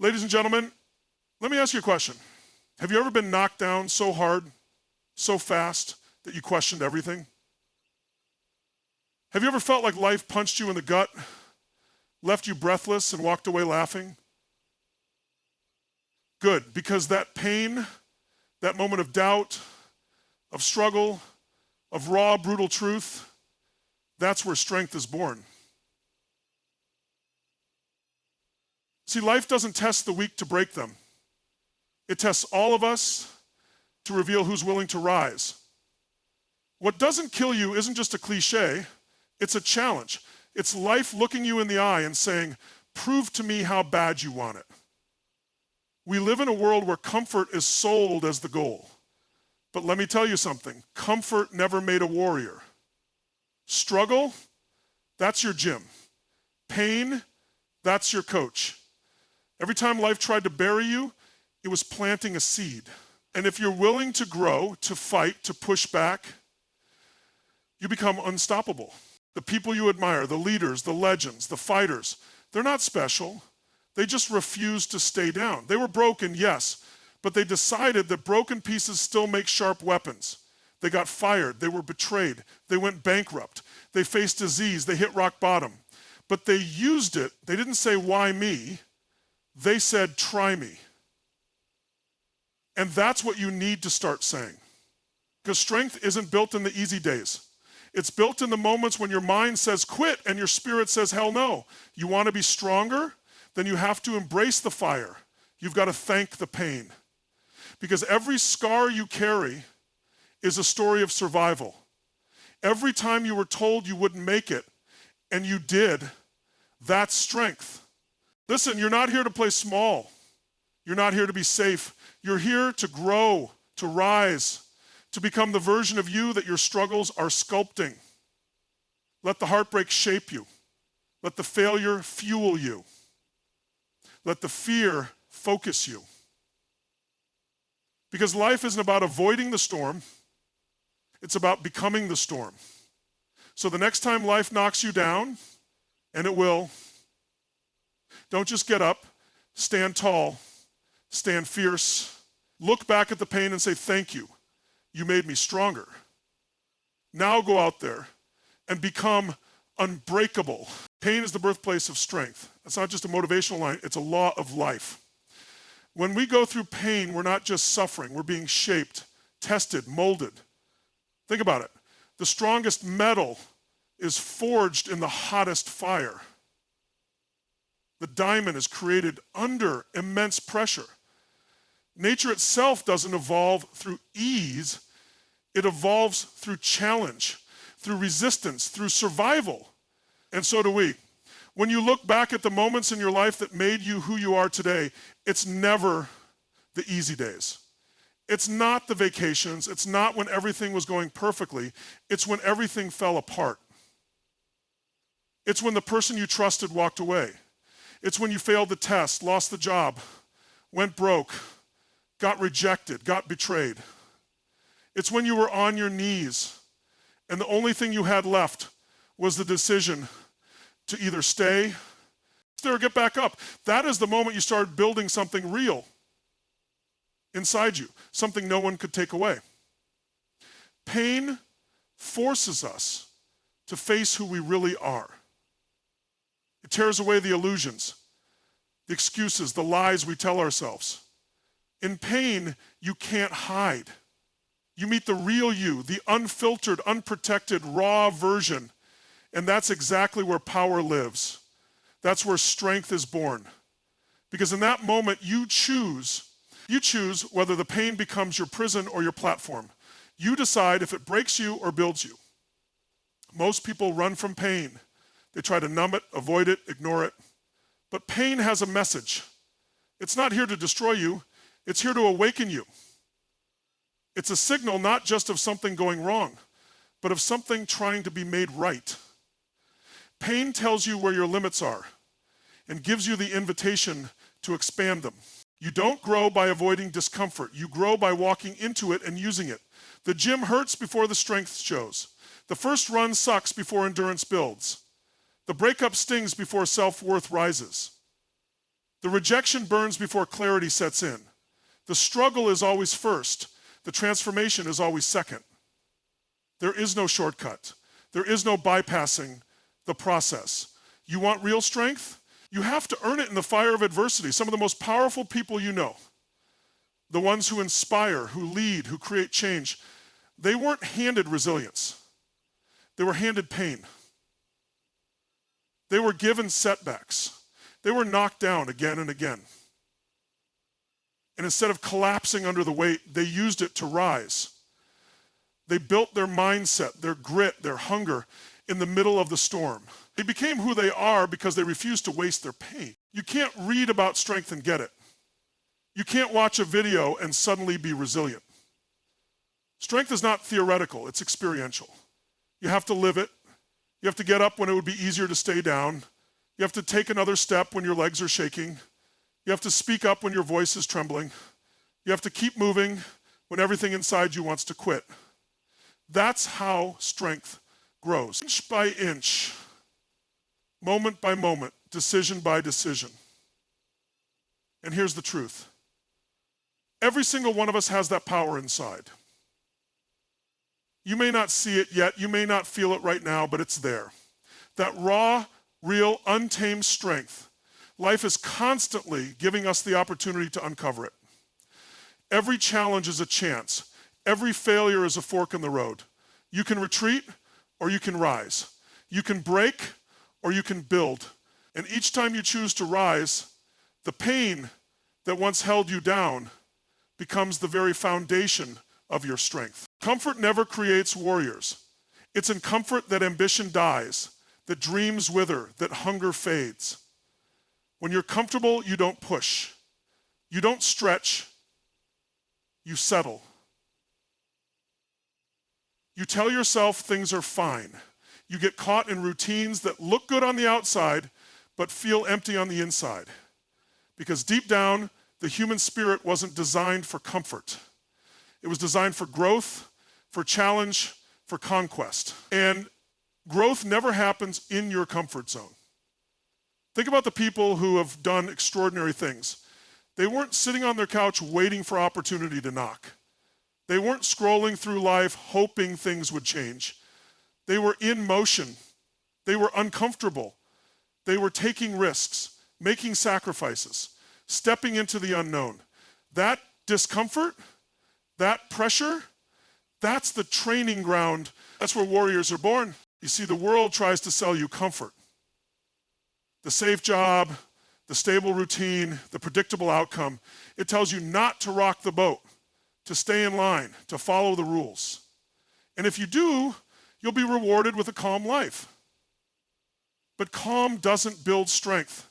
Ladies and gentlemen, let me ask you a question. Have you ever been knocked down so hard, so fast, that you questioned everything? Have you ever felt like life punched you in the gut, left you breathless, and walked away laughing? Good, because that pain, that moment of doubt, of struggle, of raw, brutal truth, that's where strength is born. See, life doesn't test the weak to break them. It tests all of us to reveal who's willing to rise. What doesn't kill you isn't just a cliche, it's a challenge. It's life looking you in the eye and saying, prove to me how bad you want it. We live in a world where comfort is sold as the goal. But let me tell you something, comfort never made a warrior. Struggle, that's your gym. Pain, that's your coach. Every time life tried to bury you, it was planting a seed. And if you're willing to grow, to fight, to push back, you become unstoppable. The people you admire, the leaders, the legends, the fighters, they're not special. They just refused to stay down. They were broken, yes, but they decided that broken pieces still make sharp weapons. They got fired, they were betrayed, they went bankrupt, they faced disease, they hit rock bottom. But they used it. They didn't say, why me? They said, try me. And that's what you need to start saying. Because strength isn't built in the easy days. It's built in the moments when your mind says quit and your spirit says hell no. You want to be stronger? Then you have to embrace the fire. You've got to thank the pain. Because every scar you carry is a story of survival. Every time you were told you wouldn't make it, and you did, that's strength. Listen, you're not here to play small. You're not here to be safe. You're here to grow, to rise, to become the version of you that your struggles are sculpting. Let the heartbreak shape you. Let the failure fuel you. Let the fear focus you. Because life isn't about avoiding the storm, it's about becoming the storm. So the next time life knocks you down, and it will, don't just get up, stand tall, stand fierce, look back at the pain and say, thank you. You made me stronger. Now go out there and become unbreakable. Pain is the birthplace of strength. It's not just a motivational line, it's a law of life. When we go through pain, we're not just suffering, we're being shaped, tested, molded. Think about it. The strongest metal is forged in the hottest fire. The diamond is created under immense pressure. Nature itself doesn't evolve through ease. It evolves through challenge, through resistance, through survival. And so do we. When you look back at the moments in your life that made you who you are today, it's never the easy days. It's not the vacations. It's not when everything was going perfectly. It's when everything fell apart. It's when the person you trusted walked away. It's when you failed the test, lost the job, went broke, got rejected, got betrayed. It's when you were on your knees and the only thing you had left was the decision to either stay or get back up. That is the moment you started building something real inside you, something no one could take away. Pain forces us to face who we really are. It tears away the illusions, the excuses, the lies we tell ourselves. In pain, you can't hide. You meet the real you, the unfiltered, unprotected, raw version, and that's exactly where power lives. That's where strength is born. Because in that moment, you choose whether the pain becomes your prison or your platform. You decide if it breaks you or builds you. Most people run from pain. They try to numb it, avoid it, ignore it. But pain has a message. It's not here to destroy you. It's here to awaken you. It's a signal not just of something going wrong, but of something trying to be made right. Pain tells you where your limits are and gives you the invitation to expand them. You don't grow by avoiding discomfort. You grow by walking into it and using it. The gym hurts before the strength shows. The first run sucks before endurance builds. The breakup stings before self-worth rises. The rejection burns before clarity sets in. The struggle is always first. The transformation is always second. There is no shortcut. There is no bypassing the process. You want real strength? You have to earn it in the fire of adversity. Some of the most powerful people you know, the ones who inspire, who lead, who create change, they weren't handed resilience. They were handed pain. They were given setbacks. They were knocked down again and again. And instead of collapsing under the weight, they used it to rise. They built their mindset, their grit, their hunger in the middle of the storm. They became who they are because they refused to waste their pain. You can't read about strength and get it. You can't watch a video and suddenly be resilient. Strength is not theoretical, it's experiential. You have to live it. You have to get up when it would be easier to stay down. You have to take another step when your legs are shaking. You have to speak up when your voice is trembling. You have to keep moving when everything inside you wants to quit. That's how strength grows. Inch by inch, moment by moment, decision by decision. And here's the truth. Every single one of us has that power inside. You may not see it yet, you may not feel it right now, but it's there. That raw, real, untamed strength. Life is constantly giving us the opportunity to uncover it. Every challenge is a chance. Every failure is a fork in the road. You can retreat or you can rise. You can break or you can build. And each time you choose to rise, the pain that once held you down becomes the very foundation of your strength. Comfort never creates warriors. It's in comfort that ambition dies, that dreams wither, that hunger fades. When you're comfortable, you don't push. You don't stretch. You settle. You tell yourself things are fine. You get caught in routines that look good on the outside, but feel empty on the inside. Because deep down, the human spirit wasn't designed for comfort. It was designed for growth, for challenge, for conquest. And growth never happens in your comfort zone. Think about the people who have done extraordinary things. They weren't sitting on their couch waiting for opportunity to knock. They weren't scrolling through life hoping things would change. They were in motion. They were uncomfortable. They were taking risks, making sacrifices, stepping into the unknown. That discomfort, that pressure, that's the training ground. That's where warriors are born. You see, the world tries to sell you comfort. The safe job, the stable routine, the predictable outcome. It tells you not to rock the boat, to stay in line, to follow the rules. And if you do, you'll be rewarded with a calm life. But calm doesn't build strength.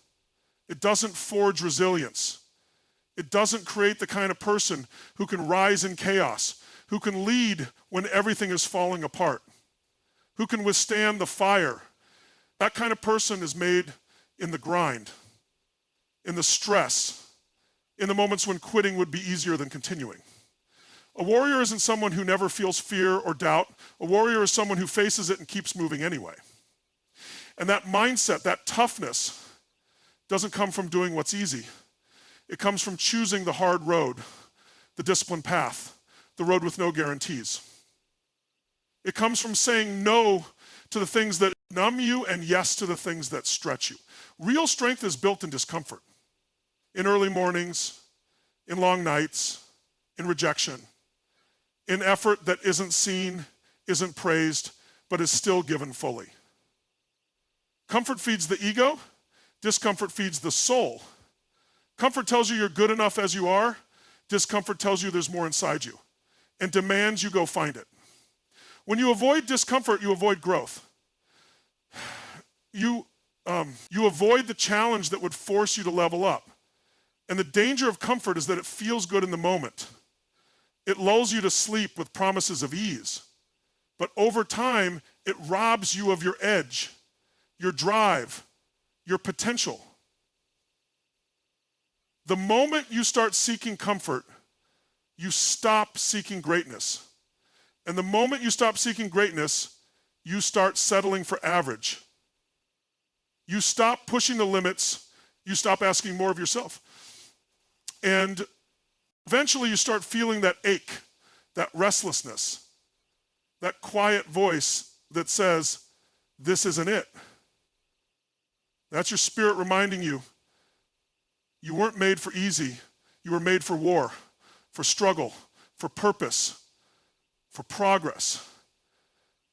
It doesn't forge resilience. It doesn't create the kind of person who can rise in chaos, who can lead when everything is falling apart, who can withstand the fire. That kind of person is made in the grind, in the stress, in the moments when quitting would be easier than continuing. A warrior isn't someone who never feels fear or doubt. A warrior is someone who faces it and keeps moving anyway. And that mindset, that toughness, doesn't come from doing what's easy. It comes from choosing the hard road, the disciplined path, the road with no guarantees. It comes from saying no to the things that numb you and yes to the things that stretch you. Real strength is built in discomfort, in early mornings, in long nights, in rejection, in effort that isn't seen, isn't praised, but is still given fully. Comfort feeds the ego, discomfort feeds the soul. Comfort tells you you're good enough as you are, discomfort tells you there's more inside you and demands you go find it. When you avoid discomfort, you avoid growth. You avoid the challenge that would force you to level up. And the danger of comfort is that it feels good in the moment. It lulls you to sleep with promises of ease. But over time, it robs you of your edge, your drive, your potential. The moment you start seeking comfort, you stop seeking greatness. And the moment you stop seeking greatness, you start settling for average. You stop pushing the limits, You stop asking more of yourself. And eventually you start feeling that ache, that restlessness, that quiet voice that says, this isn't it. That's your spirit reminding you, you weren't made for easy. You were made for war, for struggle, for purpose, for progress.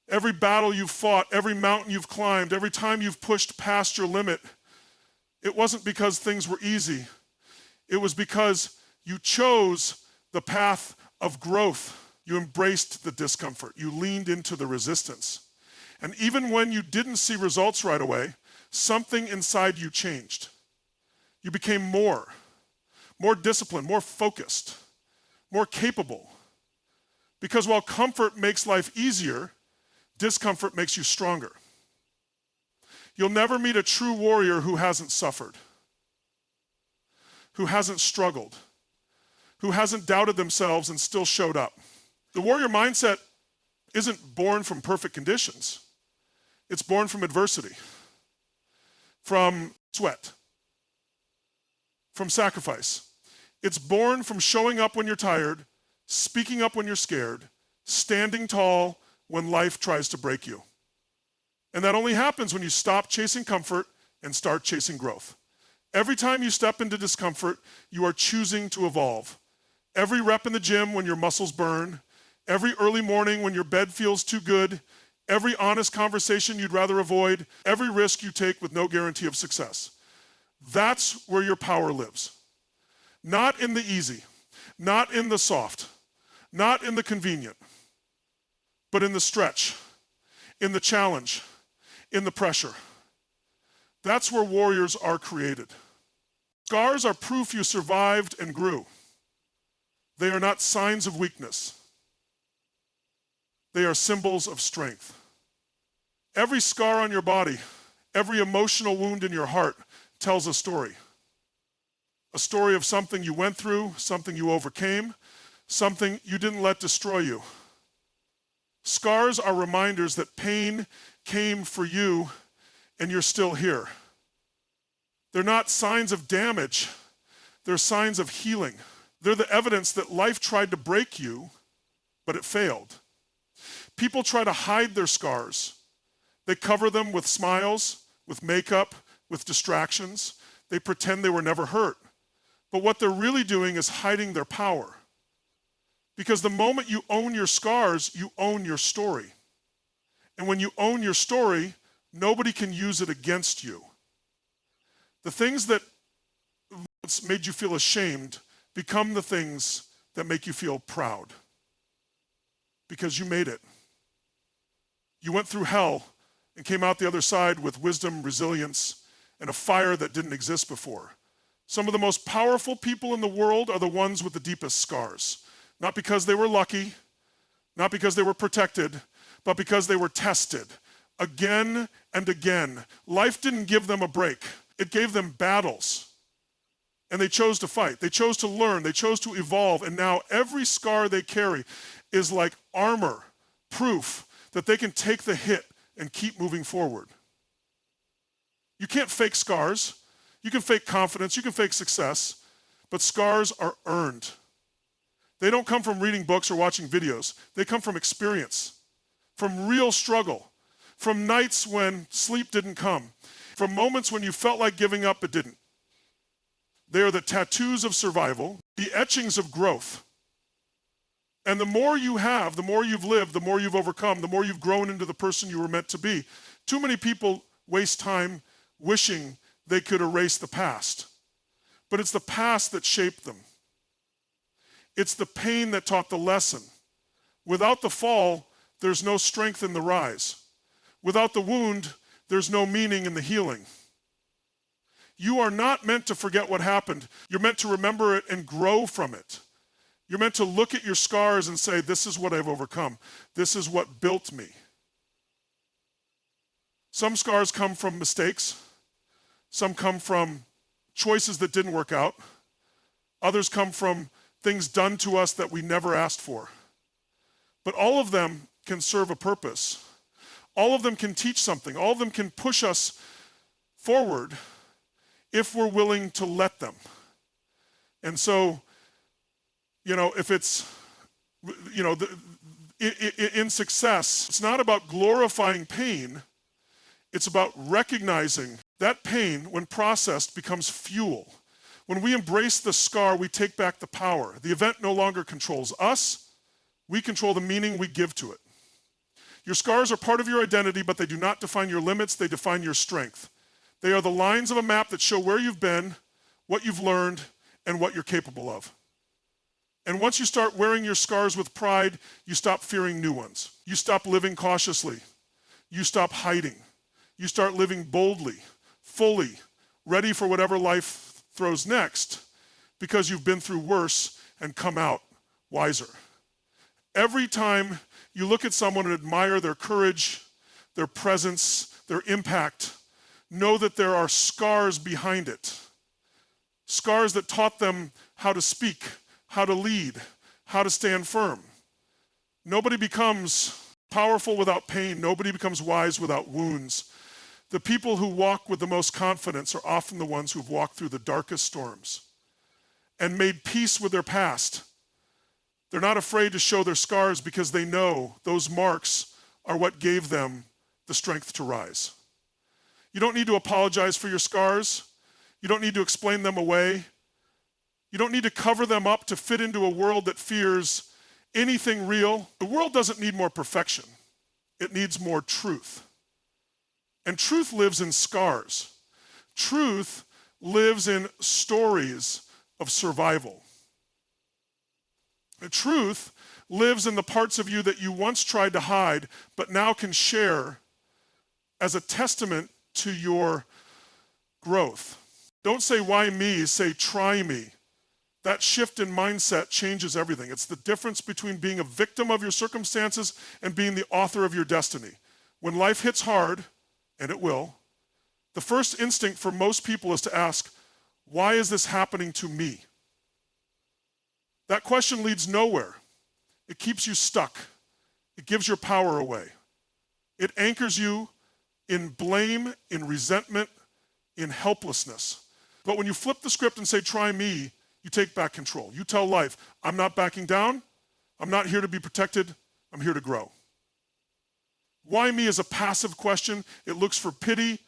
Every battle you've fought, every mountain you've climbed, every time you've pushed past your limit, it wasn't because things were easy. It was because you chose the path of growth. You embraced the discomfort. You leaned into the resistance. And even when you didn't see results right away, something inside you changed. You became more disciplined, more focused, more capable. Because while comfort makes life easier, discomfort makes you stronger. You'll never meet a true warrior who hasn't suffered, who hasn't struggled, who hasn't doubted themselves and still showed up. The warrior mindset isn't born from perfect conditions. It's born from adversity, from sweat, from sacrifice. It's born from showing up when you're tired, speaking up when you're scared, standing tall when life tries to break you. And that only happens when you stop chasing comfort and start chasing growth. Every time you step into discomfort, you are choosing to evolve. Every rep in the gym when your muscles burn, every early morning when your bed feels too good, every honest conversation you'd rather avoid, every risk you take with no guarantee of success. That's where your power lives. Not in the easy, not in the soft, not in the convenient, but in the stretch, in the challenge, in the pressure. That's where warriors are created. Scars are proof you survived and grew. They are not signs of weakness. They are symbols of strength. Every scar on your body, every emotional wound in your heart tells a story. A story of something you went through, something you overcame, something you didn't let destroy you. Scars are reminders that pain came for you and you're still here. They're not signs of damage. They're signs of healing. They're the evidence that life tried to break you, but it failed. People try to hide their scars. They cover them with smiles, with makeup, with distractions. They pretend they were never hurt. But what they're really doing is hiding their power. Because the moment you own your scars, you own your story. And when you own your story, nobody can use it against you. The things that once made you feel ashamed become the things that make you feel proud. Because you made it. You went through hell and came out the other side with wisdom, resilience, and a fire that didn't exist before. Some of the most powerful people in the world are the ones with the deepest scars. Not because they were lucky, not because they were protected, but because they were tested again and again. Life didn't give them a break. It gave them battles. And they chose to fight. They chose to learn. They chose to evolve. And now every scar they carry is like armor, proof that they can take the hit and keep moving forward. You can't fake scars. You can fake confidence. You can fake success. But scars are earned. They don't come from reading books or watching videos. They come from experience, from real struggle, from nights when sleep didn't come, from moments when you felt like giving up but didn't. They are the tattoos of survival, the etchings of growth. And the more you have, the more you've lived, the more you've overcome, the more you've grown into the person you were meant to be. Too many people waste time wishing they could erase the past. But it's the past that shaped them. It's the pain that taught the lesson. Without the fall, there's no strength in the rise. Without the wound, there's no meaning in the healing. You are not meant to forget what happened. You're meant to remember it and grow from it. You're meant to look at your scars and say, this is what I've overcome. This is what built me. Some scars come from mistakes. Some come from choices that didn't work out. Others come from things done to us that we never asked for. But all of them can serve a purpose. All of them can teach something. All of them can push us forward if we're willing to let them. And so, if it's, in success, it's not about glorifying pain. It's about recognizing that pain, when processed, becomes fuel. When we embrace the scar, we take back the power. The event no longer controls us. We control the meaning we give to it. Your scars are part of your identity, but they do not define your limits. They define your strength. They are the lines of a map that show where you've been, what you've learned, and what you're capable of. And once you start wearing your scars with pride, you stop fearing new ones. You stop living cautiously. You stop hiding. You start living boldly, fully, ready for whatever life throws next, because you've been through worse and come out wiser. Every time you look at someone and admire their courage, their presence, their impact, know that there are scars behind it. Scars that taught them how to speak, how to lead, how to stand firm. Nobody becomes powerful without pain. Nobody becomes wise without wounds. The people who walk with the most confidence are often the ones who've walked through the darkest storms and made peace with their past. They're not afraid to show their scars because they know those marks are what gave them the strength to rise. You don't need to apologize for your scars. You don't need to explain them away. You don't need to cover them up to fit into a world that fears anything real. The world doesn't need more perfection. It needs more truth. And truth lives in scars. Truth lives in stories of survival. The truth lives in the parts of you that you once tried to hide, but now can share as a testament to your growth. Don't say, why me? Say, try me. That shift in mindset changes everything. It's the difference between being a victim of your circumstances and being the author of your destiny. When life hits hard, and it will, the first instinct for most people is to ask, why is this happening to me? That question leads nowhere. It keeps you stuck. It gives your power away. It anchors you in blame, in resentment, in helplessness. But when you flip the script and say, try me, you take back control. You tell life, I'm not backing down. I'm not here to be protected. I'm here to grow. Why me is a passive question. It looks for pity.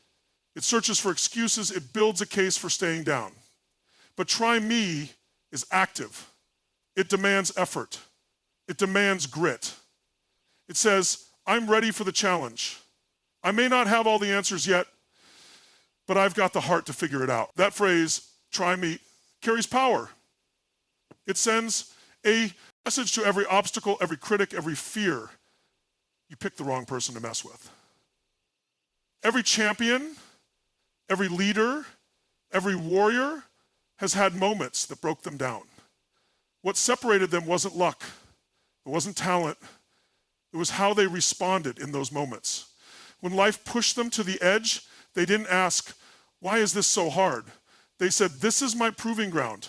It searches for excuses. It builds a case for staying down. But try me is active. It demands effort. It demands grit. It says, I'm ready for the challenge. I may not have all the answers yet, but I've got the heart to figure it out. That phrase, try me, carries power. It sends a message to every obstacle, every critic, every fear. You picked the wrong person to mess with. Every champion, every leader, every warrior has had moments that broke them down. What separated them wasn't luck. It wasn't talent. It was how they responded in those moments. When life pushed them to the edge, they didn't ask, why is this so hard? They said, this is my proving ground.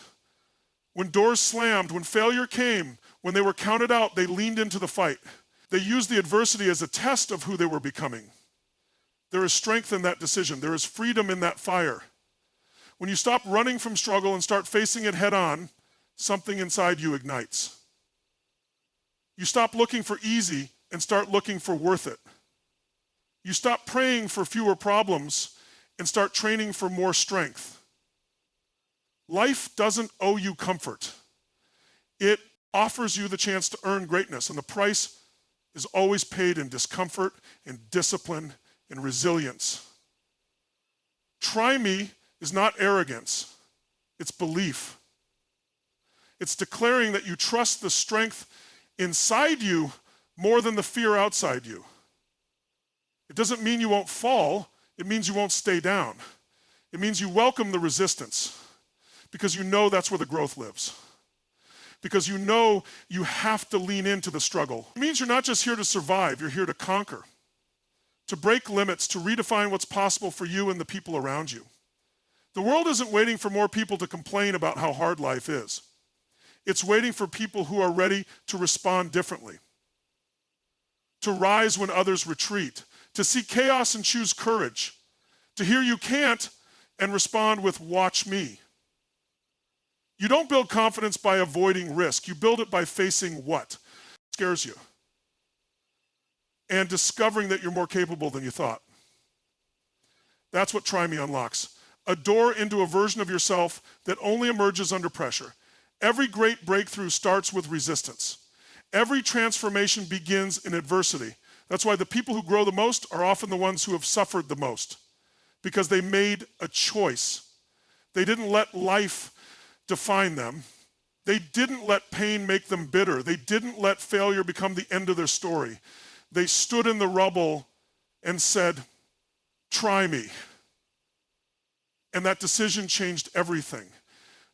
When doors slammed, when failure came, when they were counted out, they leaned into the fight. They used the adversity as a test of who they were becoming. There is strength in that decision. There is freedom in that fire. When you stop running from struggle and start facing it head on, something inside you ignites. You stop looking for easy and start looking for worth it. You stop praying for fewer problems and start training for more strength. Life doesn't owe you comfort. It offers you the chance to earn greatness, and the price is always paid in discomfort, in discipline, in resilience. Try me is not arrogance, it's belief. It's declaring that you trust the strength inside you more than the fear outside you. It doesn't mean you won't fall, it means you won't stay down. It means you welcome the resistance because you know that's where the growth lives. Because you know you have to lean into the struggle. It means you're not just here to survive, you're here to conquer, to break limits, to redefine what's possible for you and the people around you. The world isn't waiting for more people to complain about how hard life is. It's waiting for people who are ready to respond differently, to rise when others retreat, to see chaos and choose courage, to hear you can't and respond with, watch me. You don't build confidence by avoiding risk. You build it by facing what scares you and discovering that you're more capable than you thought. That's what Try Me unlocks. A door into a version of yourself that only emerges under pressure. Every great breakthrough starts with resistance. Every transformation begins in adversity. That's why the people who grow the most are often the ones who have suffered the most, because they made a choice. They didn't let life define them. They didn't let pain make them bitter. They didn't let failure become the end of their story. They stood in the rubble and said, try me. And that decision changed everything.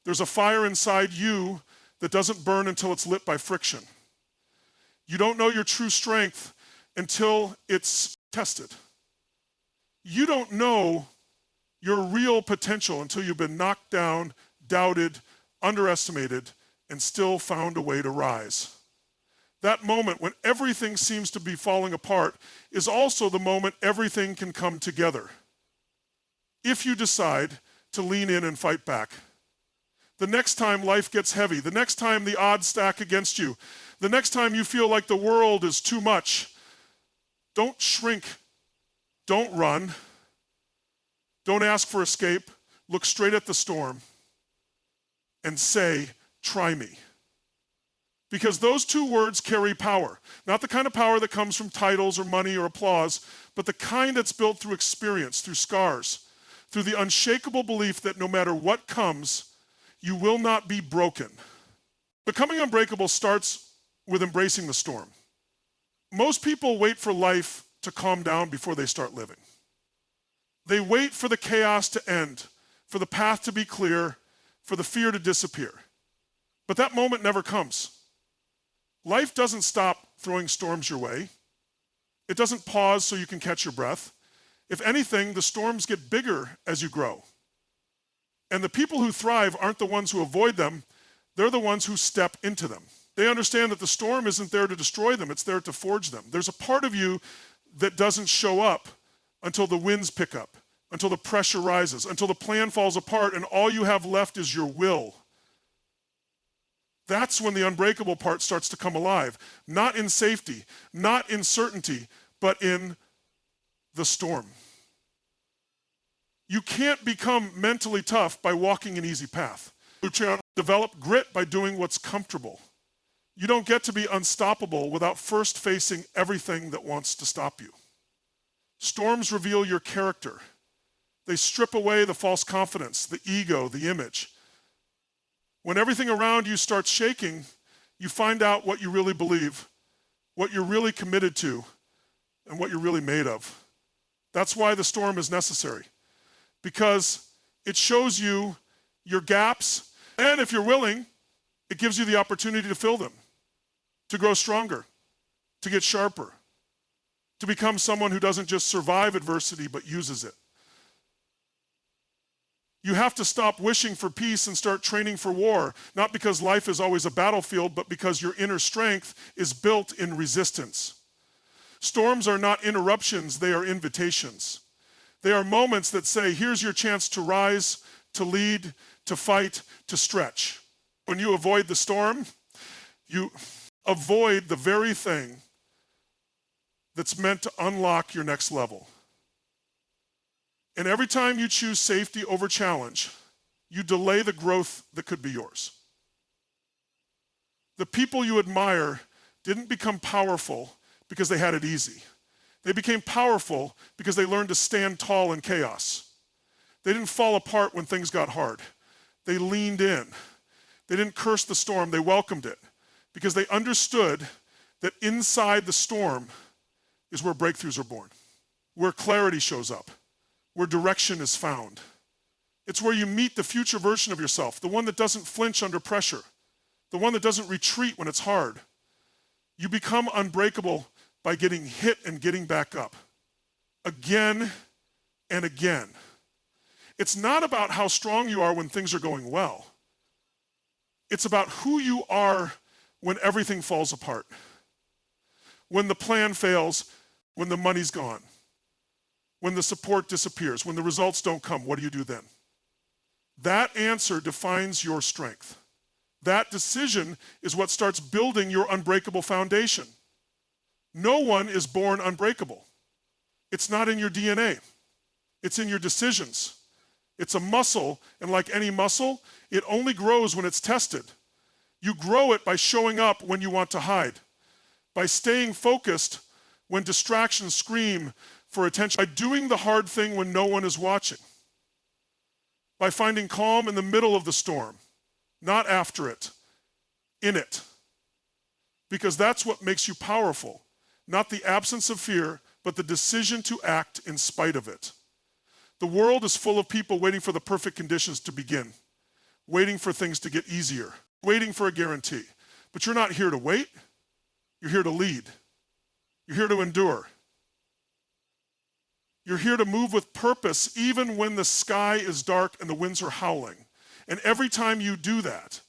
There's a fire inside you that doesn't burn until it's lit by friction. You don't know your true strength until it's tested. You don't know your real potential until you've been knocked down, doubted, underestimated, and still found a way to rise. That moment when everything seems to be falling apart is also the moment everything can come together. If you decide to lean in and fight back. The next time life gets heavy, the next time the odds stack against you, the next time you feel like the world is too much, don't shrink, don't run, don't ask for escape, look straight at the storm and say, try me. Because those two words carry power. Not the kind of power that comes from titles or money or applause, but the kind that's built through experience, through scars, through the unshakable belief that no matter what comes, you will not be broken. Becoming unbreakable starts with embracing the storm. Most people wait for life to calm down before they start living. They wait for the chaos to end, for the path to be clear, for the fear to disappear. But that moment never comes. Life doesn't stop throwing storms your way. It doesn't pause so you can catch your breath. If anything, the storms get bigger as you grow. And the people who thrive aren't the ones who avoid them, they're the ones who step into them. They understand that the storm isn't there to destroy them, it's there to forge them. There's a part of you that doesn't show up until the winds pick up, until the pressure rises, until the plan falls apart and all you have left is your will. That's when the unbreakable part starts to come alive. Not in safety, not in certainty, but in the storm. You can't become mentally tough by walking an easy path. You develop grit by doing what's comfortable. You don't get to be unstoppable without first facing everything that wants to stop you. Storms reveal your character. They strip away the false confidence, the ego, the image. When everything around you starts shaking, you find out what you really believe, what you're really committed to, and what you're really made of. That's why the storm is necessary, because it shows you your gaps, and if you're willing, it gives you the opportunity to fill them, to grow stronger, to get sharper, to become someone who doesn't just survive adversity, but uses it. You have to stop wishing for peace and start training for war, not because life is always a battlefield, but because your inner strength is built in resistance. Storms are not interruptions, they are invitations. They are moments that say, here's your chance to rise, to lead, to fight, to stretch. When you avoid the storm, you avoid the very thing that's meant to unlock your next level. And every time you choose safety over challenge, you delay the growth that could be yours. The people you admire didn't become powerful because they had it easy. They became powerful because they learned to stand tall in chaos. They didn't fall apart when things got hard. They leaned in. They didn't curse the storm, they welcomed it because they understood that inside the storm is where breakthroughs are born, where clarity shows up, where direction is found. It's where you meet the future version of yourself, the one that doesn't flinch under pressure, the one that doesn't retreat when it's hard. You become unbreakable by getting hit and getting back up again and again. It's not about how strong you are when things are going well. It's about who you are when everything falls apart, when the plan fails, when the money's gone, when the support disappears, when the results don't come. What do you do then? That answer defines your strength. That decision is what starts building your unbreakable foundation. No one is born unbreakable. It's not in your DNA. It's in your decisions. It's a muscle, and like any muscle, it only grows when it's tested. You grow it by showing up when you want to hide, by staying focused when distractions scream for attention, by doing the hard thing when no one is watching, by finding calm in the middle of the storm, not after it, in it. Because that's what makes you powerful, not the absence of fear, but the decision to act in spite of it. The world is full of people waiting for the perfect conditions to begin, waiting for things to get easier, waiting for a guarantee. But you're not here to wait. You're here to lead. You're here to endure. You're here to move with purpose even when the sky is dark and the winds are howling. And every time you do that,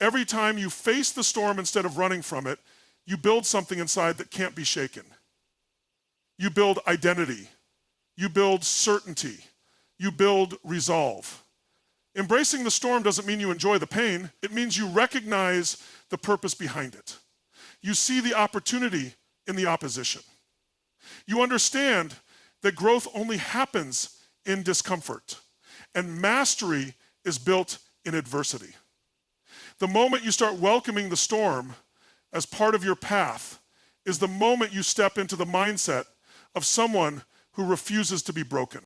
every time you face the storm instead of running from it, you build something inside that can't be shaken. You build identity. You build certainty. You build resolve. Embracing the storm doesn't mean you enjoy the pain. It means you recognize the purpose behind it. You see the opportunity in the opposition. You understand that growth only happens in discomfort, and mastery is built in adversity. The moment you start welcoming the storm as part of your path is the moment you step into the mindset of someone who refuses to be broken.